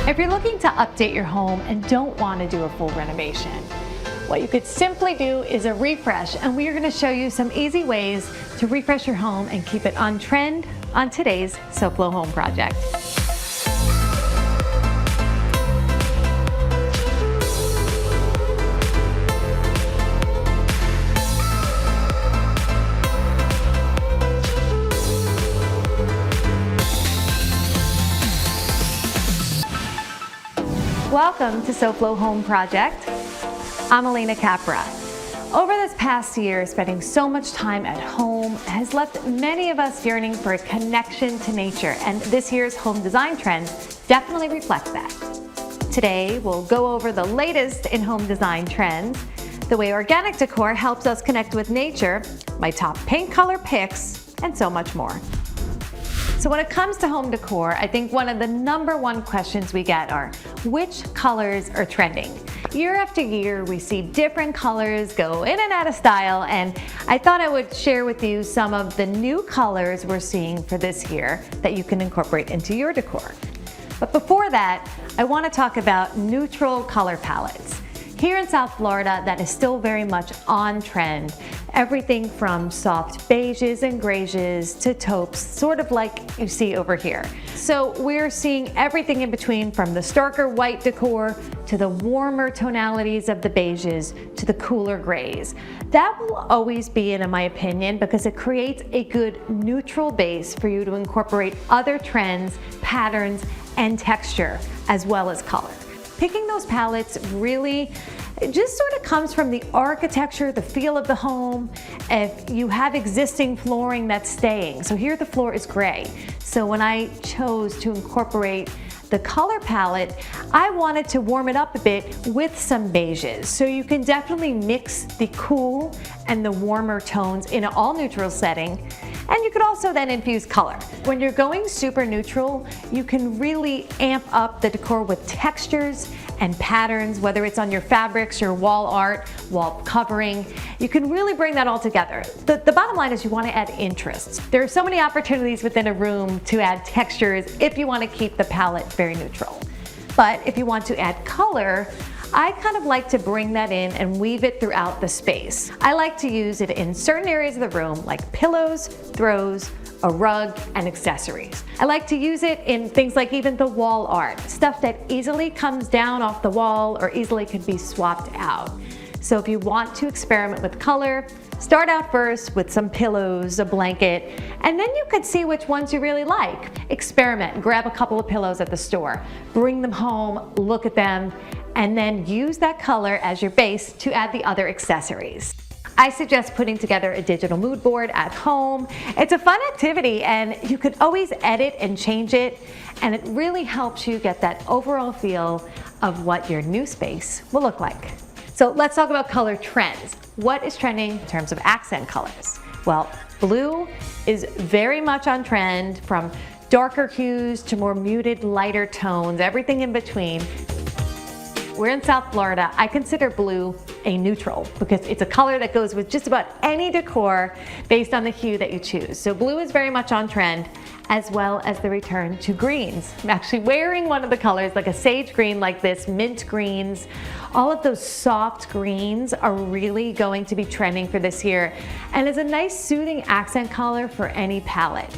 If you're looking to update your home and don't want to do a full renovation, what you could simply do is a refresh, and we are going to show you some easy ways to refresh your home and keep it on trend on today's SoFlo Home Project. Welcome to SoFlo Home Project. I'm Alena Capra. Over this past year, spending so much time at home has left many of us yearning for a connection to nature, and this year's home design trends definitely reflect that. Today, we'll go over the latest in home design trends, the way organic decor helps us connect with nature, my top paint color picks, and so much more. So when it comes to home decor, I think one of the #1 questions we get are, which colors are trending? Year after year, we see different colors go in and out of style, and I thought I would share with you some of the new colors we're seeing for this year that you can incorporate into your decor. But before that, I want to talk about neutral color palettes. Here in South Florida, that is still very much on trend. Everything from soft beiges and grays to taupes, sort of like you see over here. So we're seeing everything in between, from the starker white decor to the warmer tonalities of the beiges to the cooler grays. That will always be in my opinion, because it creates a good neutral base for you to incorporate other trends, patterns, and texture, as well as color. Picking those palettes really just sort of comes from the architecture, the feel of the home. If you have existing flooring that's staying, so here the floor is gray. So when I chose to incorporate the color palette, I wanted to warm it up a bit with some beiges. So you can definitely mix the cool and the warmer tones in an all neutral setting. And you could also then infuse color. When you're going super neutral, you can really amp up the decor with textures and patterns, whether it's on your fabrics, your wall art, wall covering. You can really bring that all together. The bottom line is you want to add interests. There are so many opportunities within a room to add textures if you want to keep the palette very neutral. But if you want to add color, I kind of like to bring that in and weave it throughout the space. I like to use it in certain areas of the room, like pillows, throws, a rug, and accessories. I like to use it in things like even the wall art, stuff that easily comes down off the wall or easily could be swapped out. So if you want to experiment with color, start out first with some pillows, a blanket, and then you could see which ones you really like. Experiment, grab a couple of pillows at the store, bring them home, look at them, and then use that color as your base to add the other accessories. I suggest putting together a digital mood board at home. It's a fun activity, and you could always edit and change it, and it really helps you get that overall feel of what your new space will look like. So let's talk about color trends. What is trending in terms of accent colors? Well, blue is very much on trend, from darker hues to more muted, lighter tones, everything in between. We're in South Florida. I consider blue a neutral because it's a color that goes with just about any decor based on the hue that you choose. So blue is very much on trend, as well as the return to greens. I'm actually wearing one of the colors, like a sage green like this, mint greens. All of those soft greens are really going to be trending for this year, and is a nice soothing accent color for any palette.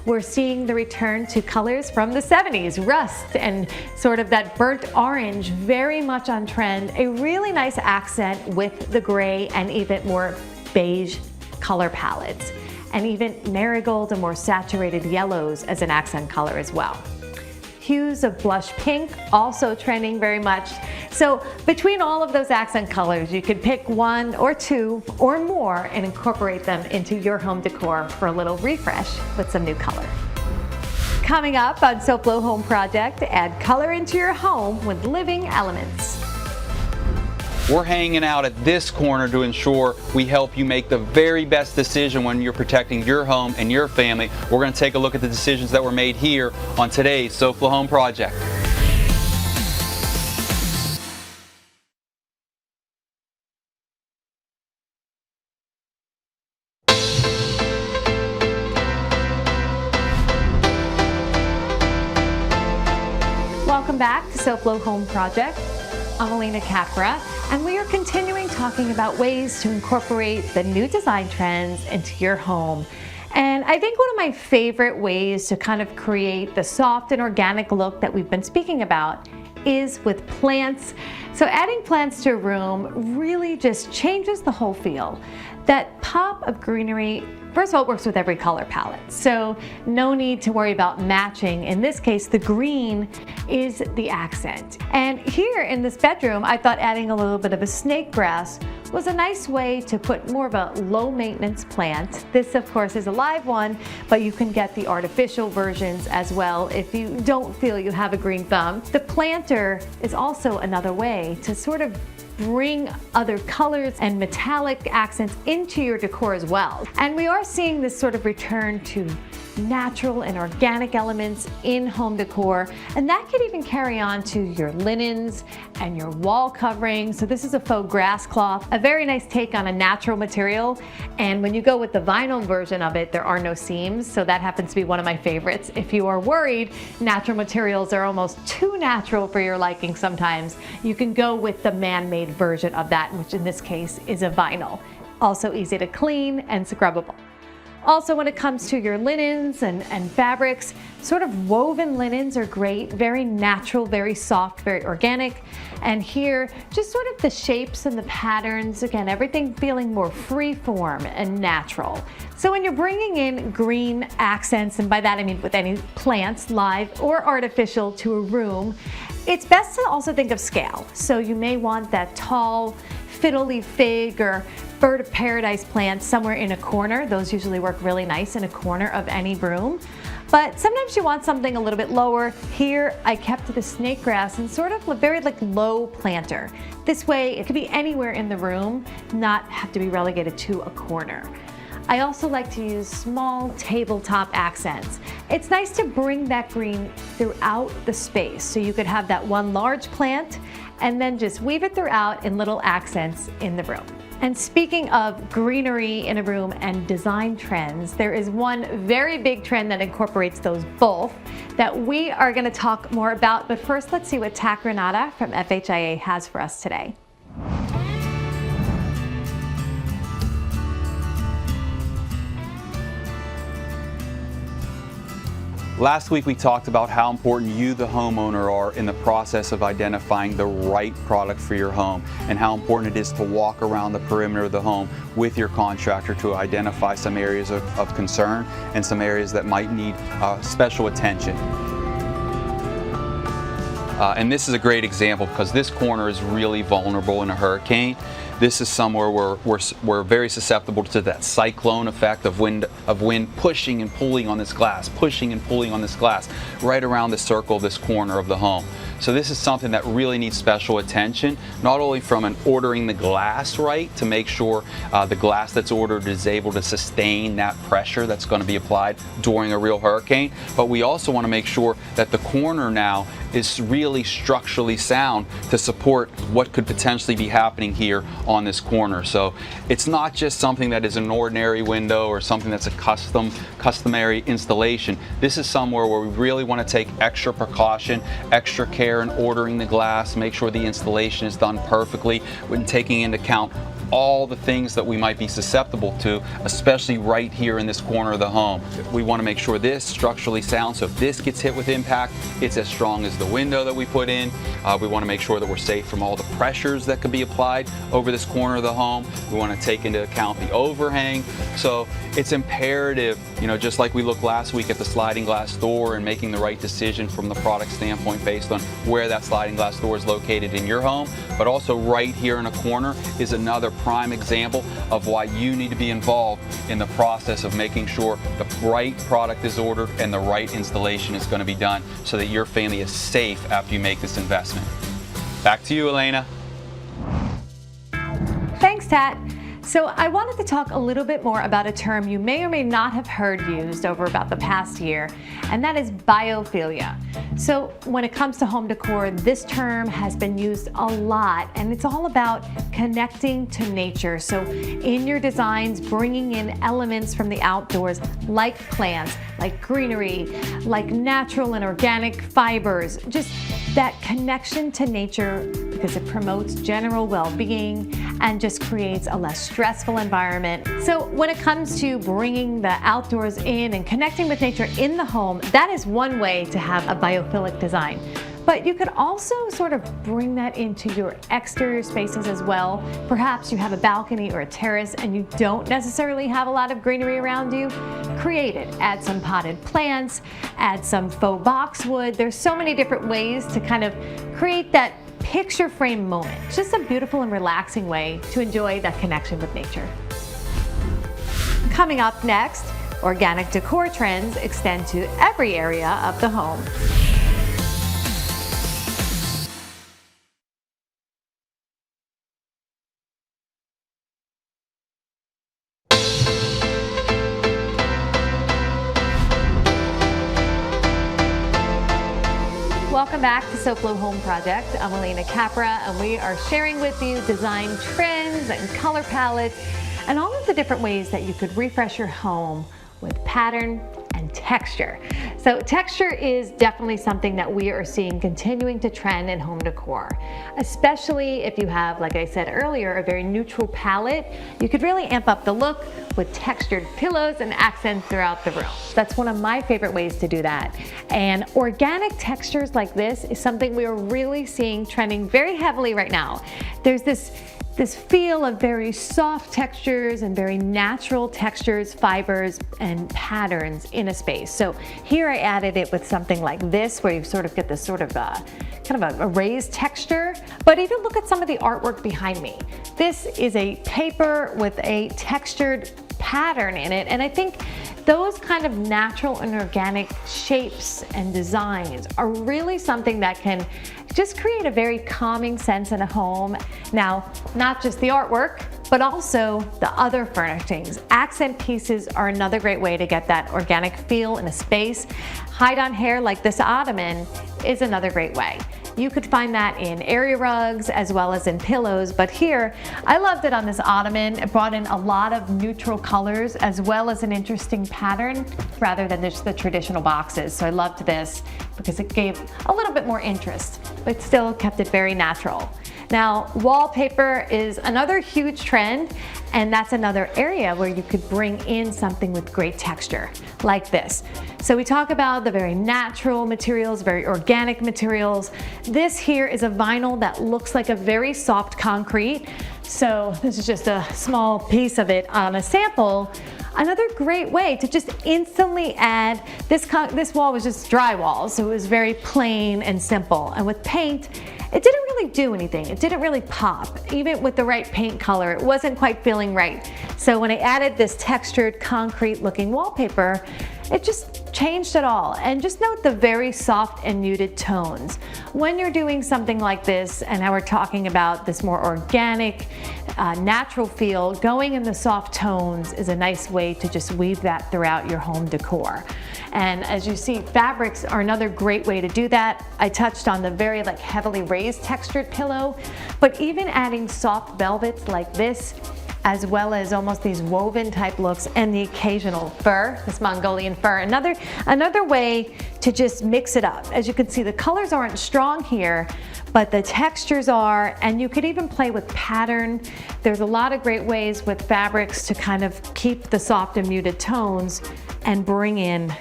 We're seeing the return to colors from the 70s, rust and sort of that burnt orange, very much on trend. A really nice accent with the gray and even more beige color palettes, and even marigold and more saturated yellows as an accent color as well. Hues of blush pink also trending very much. So between all of those accent colors, you could pick one or two or more and incorporate them into your home decor for a little refresh with some new color. Coming up on SoFlo Home Project, add color into your home with living elements. We're hanging out at this corner to ensure we help you make the very best decision when you're protecting your home and your family. We're going to take a look at the decisions that were made here on today's SoFlo Home Project. Welcome back to Faux Home Project. I'm Alena Capra, and we are continuing talking about ways to incorporate the new design trends into your home. And I think one of my favorite ways to kind of create the soft and organic look that we've been speaking about is with plants. So adding plants to a room really just changes the whole feel. That pop of greenery, first of all, it works with every color palette. So no need to worry about matching. In this case, the green is the accent. And here in this bedroom, I thought adding a little bit of a snake grass was a nice way to put more of a low maintenance plant. This of course is a live one, but you can get the artificial versions as well if you don't feel you have a green thumb. The planter is also another way to sort of bring other colors and metallic accents into your decor as well. And we are seeing this sort of return to natural and organic elements in home decor, and that could even carry on to your linens and your wall covering. So this is a faux grass cloth, a very nice take on a natural material, and when you go with the vinyl version of it, there are no seams, so that happens to be one of my favorites. If you are worried natural materials are almost too natural for your liking sometimes, you can go with the man-made version of that, which in this case is a vinyl. Also easy to clean and scrubbable. Also, when it comes to your linens and fabrics, sort of woven linens are great, very natural, very soft, very organic. And here, just sort of the shapes and the patterns, again, everything feeling more free-form and natural. So when you're bringing in green accents, and by that I mean with any plants, live or artificial, to a room, it's best to also think of scale. So you may want that tall, fiddle-leaf fig or bird of paradise plants somewhere in a corner. Those usually work really nice in a corner of any room. But sometimes you want something a little bit lower. Here I kept the snake grass and sort of a very low planter. This way it could be anywhere in the room, not have to be relegated to a corner. I also like to use small tabletop accents. It's nice to bring that green throughout the space. So you could have that one large plant and then just weave it throughout in little accents in the room. And speaking of greenery in a room and design trends, there is one very big trend that incorporates those both that we are going to talk more about. But first, let's see what Tak Renata from FHIA has for us today. Last week we talked about how important you, the homeowner, are in the process of identifying the right product for your home, and how important it is to walk around the perimeter of the home with your contractor to identify some areas of concern and some areas that might need special attention. And this is a great example because this corner is really vulnerable in a hurricane. This is somewhere where we're very susceptible to that cyclone effect of wind pushing and pulling on this glass, pushing and pulling on this glass right around the circle of this corner of the home. So this is something that really needs special attention, not only from ordering the glass right to make sure the glass that's ordered is able to sustain that pressure that's going to be applied during a real hurricane, but we also want to make sure that the corner now is really structurally sound to support what could potentially be happening here on this corner. So it's not just something that is an ordinary window or something that's a customary installation. This is somewhere where we really want to take extra precaution, extra care in ordering the glass, make sure the installation is done perfectly when taking into account all the things that we might be susceptible to, especially right here in this corner of the home. We want to make sure this is structurally sound, so if this gets hit with impact, it's as strong as the window that we put in. We want to make sure that we're safe from all the pressures that could be applied over this corner of the home. We want to take into account the overhang. So it's imperative, just like we looked last week at the sliding glass door and making the right decision from the product standpoint based on where that sliding glass door is located in your home, but also right here in a corner is another prime example of why you need to be involved in the process of making sure the right product is ordered and the right installation is going to be done so that your family is safe after you make this investment. Back to you, Alena. Thanks, Tat. So I wanted to talk a little bit more about a term you may or may not have heard used over about the past year, and that is biophilia. So when it comes to home decor, this term has been used a lot, and it's all about connecting to nature. So in your designs, bringing in elements from the outdoors like plants, like greenery, like natural and organic fibers, just that connection to nature because it promotes general well-being and just creates a less stressful environment. So when it comes to bringing the outdoors in and connecting with nature in the home, that is one way to have a biophilic design. But you could also sort of bring that into your exterior spaces as well. Perhaps you have a balcony or a terrace and you don't necessarily have a lot of greenery around you. Create it. Add some potted plants, add some faux boxwood. There's so many different ways to kind of create that picture frame moment. It's just a beautiful and relaxing way to enjoy that connection with nature. Coming up next, organic decor trends extend to every area of the home. Welcome back to Faux Home Project. I'm Alena Capra, and we are sharing with you design trends and color palettes and all of the different ways that you could refresh your home with pattern and texture. So texture is definitely something that we are seeing continuing to trend in home decor, especially if you have, like I said earlier, a very neutral palette. You could really amp up the look with textured pillows and accents throughout the room. That's one of my favorite ways to do that. And organic textures like this is something we are really seeing trending very heavily right now. There's this feel of very soft textures and very natural textures, fibers, and patterns in a space. So here I added it with something like this, where you sort of get this sort of kind of a raised texture. But even look at some of the artwork behind me. This is a paper with a textured pattern in it, and I think those kind of natural and organic shapes and designs are really something that can just create a very calming sense in a home. Now, not just the artwork, but also the other furnishings. Accent pieces are another great way to get that organic feel in a space. Hide-on hair like this ottoman is another great way. You could find that in area rugs as well as in pillows, but here, I loved it on this ottoman. It brought in a lot of neutral colors as well as an interesting pattern rather than just the traditional boxes. So I loved this because it gave a little bit more interest, but still kept it very natural. Now, wallpaper is another huge trend, and that's another area where you could bring in something with great texture, like this. So we talk about the very natural materials, very organic materials. This here is a vinyl that looks like a very soft concrete. So this is just a small piece of it on a sample. Another great way to just instantly add, this wall was just drywall, so it was very plain and simple. And with paint, it didn't really do anything. It didn't really pop. Even with the right paint color, it wasn't quite feeling right. So when I added this textured concrete looking wallpaper, it just changed it all. And just note the very soft and muted tones. When you're doing something like this, and now we're talking about this more organic, natural feel, going in the soft tones is a nice way to just weave that throughout your home decor. And as you see, fabrics are another great way to do that. I touched on the very heavily raised textured pillow, but even adding soft velvets like this, as well as almost these woven type looks and the occasional fur, this Mongolian fur. Another way to just mix it up. As you can see, the colors aren't strong here, but the textures are, and you could even play with pattern. There's a lot of great ways with fabrics to kind of keep the soft and muted tones and bring in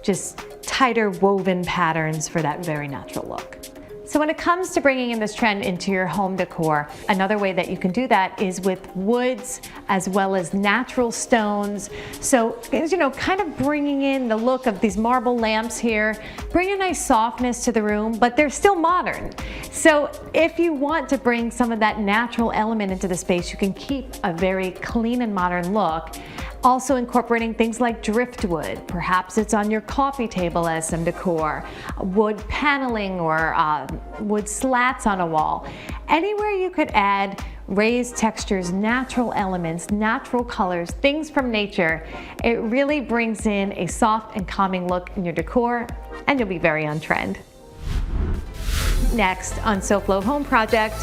just tighter woven patterns for that very natural look. So when it comes to bringing in this trend into your home decor, another way that you can do that is with woods as well as natural stones. So, kind of bringing in the look of these marble lamps here, bring a nice softness to the room, but they're still modern. So if you want to bring some of that natural element into the space, you can keep a very clean and modern look. Also incorporating things like driftwood. Perhaps it's on your coffee table as some decor, wood paneling or wood slats on a wall. Anywhere you could add raised textures, natural elements, natural colors, things from nature, it really brings in a soft and calming look in your decor, and you'll be very on trend. Next on Faux Home Project,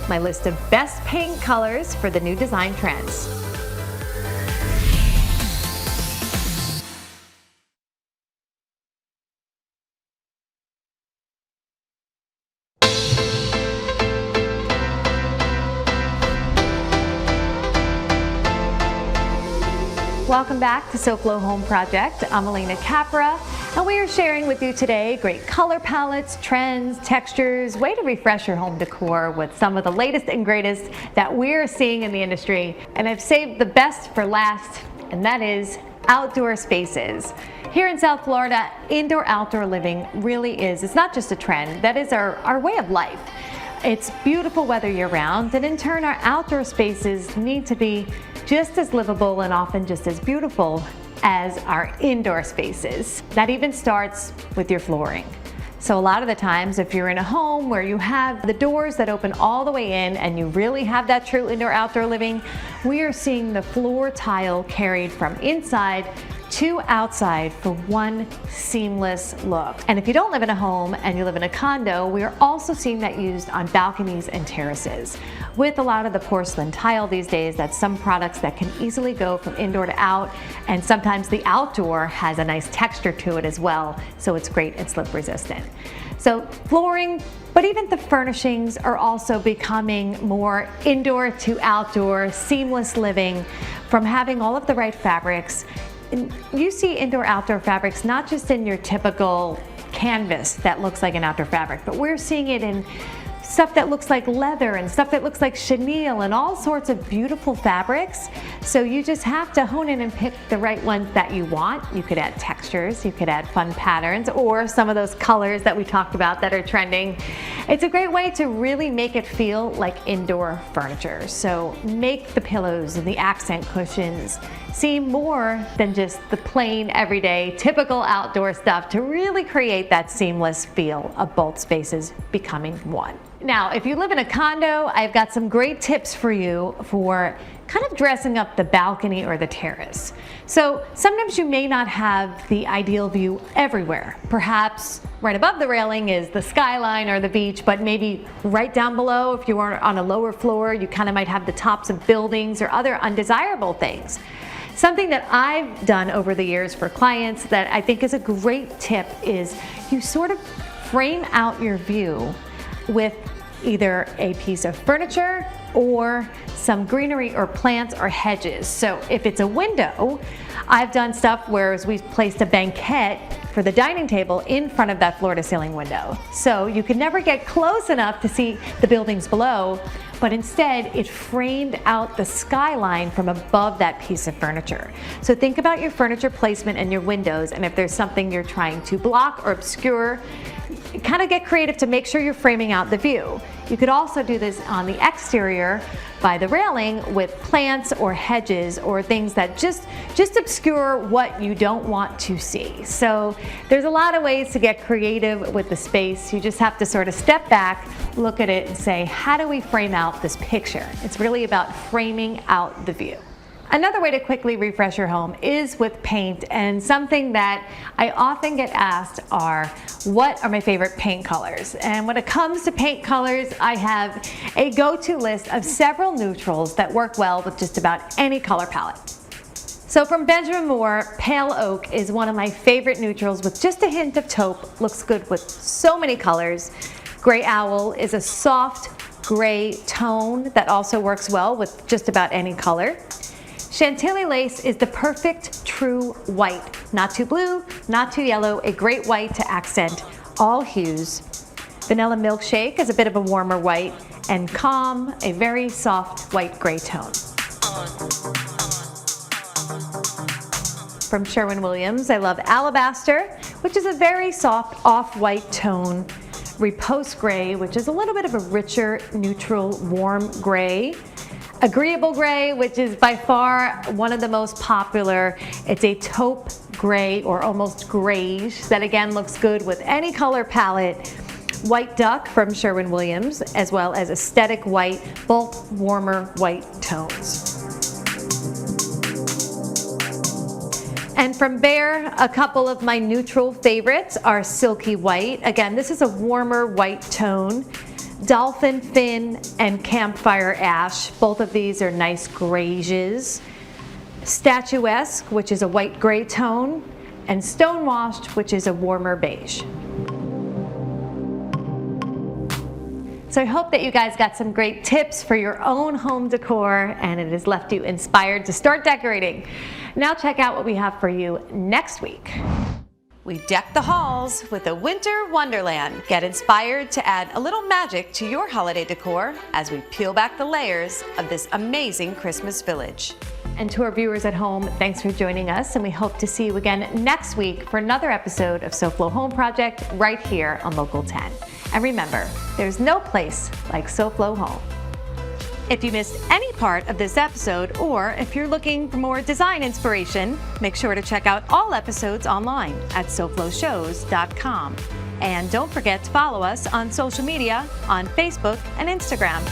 my list of best paint colors for the new design trends. Welcome back to Faux Home Project. I'm Alena Capra, and we are sharing with you today great color palettes, trends, textures, way to refresh your home decor with some of the latest and greatest that we're seeing in the industry. And I've saved the best for last, and that is outdoor spaces. Here in South Florida, indoor-outdoor living really is, it's not just a trend, that is our way of life. It's beautiful weather year-round, and in turn our outdoor spaces need to be just as livable and often just as beautiful as our indoor spaces. That even starts with your flooring. So a lot of the times, if you're in a home where you have the doors that open all the way in and you really have that true indoor-outdoor living, we are seeing the floor tile carried from inside to outside for one seamless look. And if you don't live in a home and you live in a condo, we are also seeing that used on balconies and terraces. With a lot of the porcelain tile these days, that's some products that can easily go from indoor to out, and sometimes the outdoor has a nice texture to it as well, so it's great and slip resistant. So flooring, but even the furnishings are also becoming more indoor to outdoor, seamless living from having all of the right fabrics. You see indoor-outdoor fabrics not just in your typical canvas that looks like an outdoor fabric, but we're seeing it in stuff that looks like leather and stuff that looks like chenille and all sorts of beautiful fabrics. So you just have to hone in and pick the right ones that you want. You could add textures, you could add fun patterns, or some of those colors that we talked about that are trending. It's a great way to really make it feel like indoor furniture. So make the pillows and the accent cushions seem more than just the plain, everyday, typical outdoor stuff to really create that seamless feel of both spaces becoming one. Now, if you live in a condo, I've got some great tips for you for kind of dressing up the balcony or the terrace. So sometimes you may not have the ideal view everywhere. Perhaps right above the railing is the skyline or the beach, but maybe right down below, if you are on a lower floor, you kind of might have the tops of buildings or other undesirable things. Something that I've done over the years for clients that I think is a great tip is you sort of frame out your view with either a piece of furniture or some greenery or plants or hedges. So if it's a window, I've done stuff where we've placed a banquette for the dining table in front of that floor-to-ceiling window. So you could never get close enough to see the buildings below, but instead it framed out the skyline from above that piece of furniture. So think about your furniture placement and your windows, and if there's something you're trying to block or obscure, kind of get creative to make sure you're framing out the view. You could also do this on the exterior by the railing with plants or hedges or things that just obscure what you don't want to see. So there's a lot of ways to get creative with the space. You just have to sort of step back, look at it and say, how do we frame out this picture? It's really about framing out the view. Another way to quickly refresh your home is with paint, and something that I often get asked are, what are my favorite paint colors? And when it comes to paint colors, I have a go-to list of several neutrals that work well with just about any color palette. So from Benjamin Moore, Pale Oak is one of my favorite neutrals with just a hint of taupe, looks good with so many colors. Gray Owl is a soft gray tone that also works well with just about any color. Chantilly Lace is the perfect true white. Not too blue, not too yellow, a great white to accent all hues. Vanilla Milkshake is a bit of a warmer white, and Calm, a very soft white gray tone. From Sherwin-Williams, I love Alabaster, which is a very soft off-white tone. Repose Gray, which is a little bit of a richer, neutral, warm gray. Agreeable Gray, which is by far one of the most popular. It's a taupe gray or almost grayish that again looks good with any color palette. White Duck from Sherwin-Williams, as well as Aesthetic White, both warmer white tones. And from Behr, a couple of my neutral favorites are Silky White. Again, this is a warmer white tone. Dolphin Fin and Campfire Ash, both of these are nice grayish. Statuesque, which is a white gray tone, and Stonewashed, which is a warmer beige. So I hope that you guys got some great tips for your own home decor and it has left you inspired to start decorating. Now check out what we have for you next week. We deck the halls with a winter wonderland. Get inspired to add a little magic to your holiday decor as we peel back the layers of this amazing Christmas village. And to our viewers at home, thanks for joining us, and we hope to see you again next week for another episode of Faux Home Project right here on Local 10. And remember, there's no place like Faux Home. If you missed any part of this episode, or if you're looking for more design inspiration, make sure to check out all episodes online at sofloshows.com. And don't forget to follow us on social media on Facebook and Instagram.